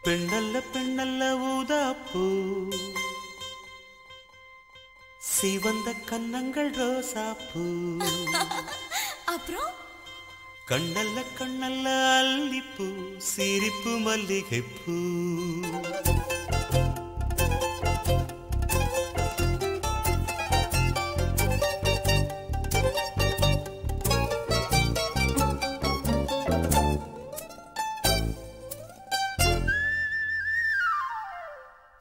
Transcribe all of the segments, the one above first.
பெண்ணல்ல பெண்ணல்ல ஊதாப்பூ, சிவந்த கன்னங்கள் ரோசாப்பூ. அப்புறம் கண்ணல்ல கண்ணல்ல அல்லிப்பூ, சிரிப்பு மல்லிகைப்பூ.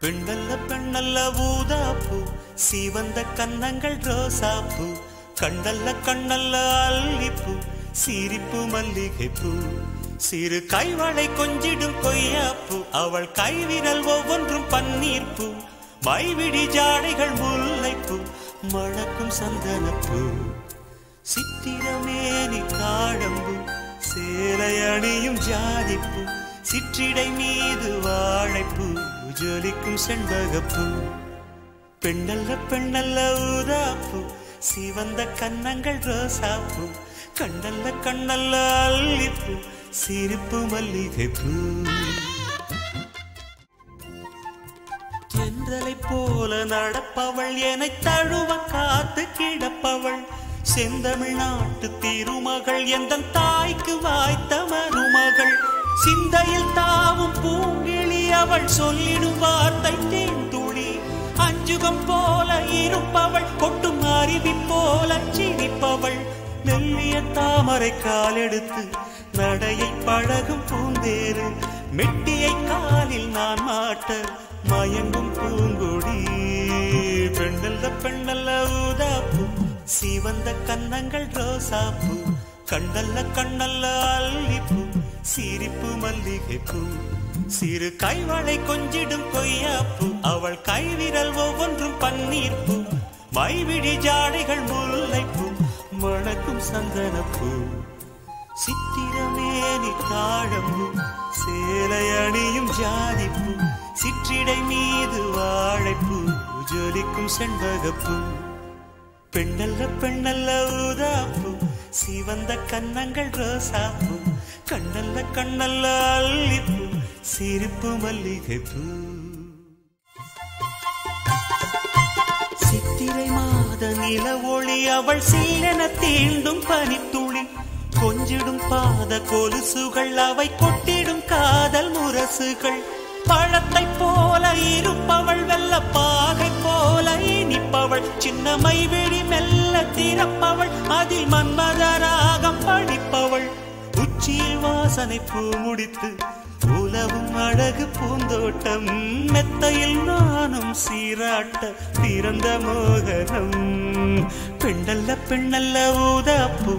பெண்ணல்ல பெண்ணல்ல ஊதாப்பூ, சிவந்த கன்னங்கள் ரோசாப்பூ. கண்ணல்ல கண்ணல்ல அல்லிப்பூ, சிரிப்பு மல்லிகைப்பூ. சிறு கைவளை கொஞ்சிடும் கொய்யாப்பூ, அவள் கைவிரல் ஒவ்வொன்றும் பன்னீர்ப்பூ. மைவிடி ஜாடைகள் முல்லைப்பூ, மணக்கும் சந்தனப்பூ. சித்திரமேனி தாழம்பூ, சேலை அணியும் ஜாதிப்பூ. சிற்றிடை மீது வாழைப்பூ, ஜொலிக்கும் செண்பகப்பூ. பெண்ணல்ல பெண்ணல்ல ஊதாப்பூ, சிவந்த கன்னங்கள் ரோசாப்பூ. கண்ணல்ல கண்ணல்ல அல்லிப்பூ, சிரிப்பு மல்லிகைப்பூ. தென்றலை போல நடப்பவள், என்னை தழுவ காத்து கிடப்பவள். செந்தமிழ்நாட்டு திருமகள், எந்த தாய்க்கு வாய்த்த மருமகள். சிந்தையில் தாவும் பூங்கிழி, அவள் சொல்லிடும் வார்த்தை தேன்துளி. அஞ்சுகம் போல இருப்பவள், கொட்டும் அருவி போல சிரிப்பவள். மெல்லிய தாமரை காலெடுத்து நடையை பழகும் பூந்தேறு. மெட்டியை காலில் நான் மாட்ட மயங்கும் பூங்கொடி. பெண்ணல்ல பெண்ணல்ல ஊதாப்பூ, சிவந்த கன்னங்கள் ரோசாப்பூ. கண்ணல்ல கண்ணல்ல அல்லிப்பூ, சிரிப்பு மல்லிகைப்பூ. சிறு கைவளை கொஞ்சிடும் கொய்யாப்பூ, அவள் கைவிரல் ஒவ்வொன்றும் பன்னீர்ப்பூ. மைவிடி ஜாடைகள் முல்லைப்பூ, மணக்கும் சந்தனப்பூ. சித்திரமேனி தாழம்பூ, சேலை அணியும் ஜாதிப்பூ. சிற்றிடை மீது வாழைப்பூ, ஜொலிக்கும் செண்பகப்பூ. பெண்ணல்ல பெண்ணல்ல ஊதாப்பூ, சிவந்த கன்னங்கள் ரோசாப்பூ. கண்ணல்ல கண்ணல்ல அல்லிப்பூ, சிரிப்பு மல்லிகைப்பூ. சித்திரை மாத நில ஒளி, அவள் சீலென தீண்டும் பனித்துளி. கொஞ்சிடும் பாத கொலுசுகள், அவை கொட்டிடும் காதல் முரசுகள். பழத்தை போல இருப்பவள், வெள்ள பாகை போல இனிப்பவள். சின்னமை விழி மெல்ல திறப்பவள், அதில் மன்மதராகம் படிப்பவள். உச்சியில் வாசனை பூ முடித்து உலவும் அழகு பூந்தோட்டம். மெத்தையில் நானும் சீராட்ட பிறந்த மோகனம். பெண்ணல்ல பெண்ணல்ல ஊதாப்பூ,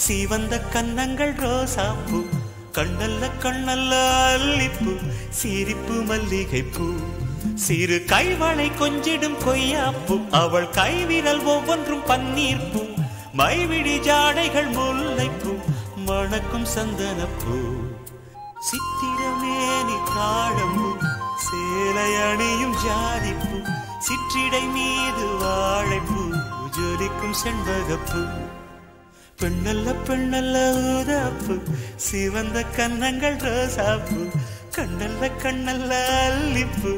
சிவந்த கன்னங்கள் ரோசாப்பூ. கண்ணல்ல கண்ணல்ல அல்லிப்பூ, சிரிப்பு மல்லிகைப்பூ. சிறு கைவளை கொஞ்சிடும் கொய்யாப்பூ, அவள் கைவிரல் ஒவ்வொன்றும் பன்னீர்ப்பூ. மைவிடி ஜாடைகள் முல்லைப்பூ, மணக்கும் சந்தனப்பூ. சித்திரமேனி தாழம்பூ, சேலை அணியும் ஜாதிப்பூ. சிற்றிடை மீது வாழைப்பூ, ஜொலிக்கும் செண்பகப்பூ. பெண்ணல்ல பெண்ணல்ல ஊதாப்பூ, சிவந்த கன்னங்கள் ரோசாப்பூ. கண்ணல்ல கண்ணல்ல அல்லிப்பூ,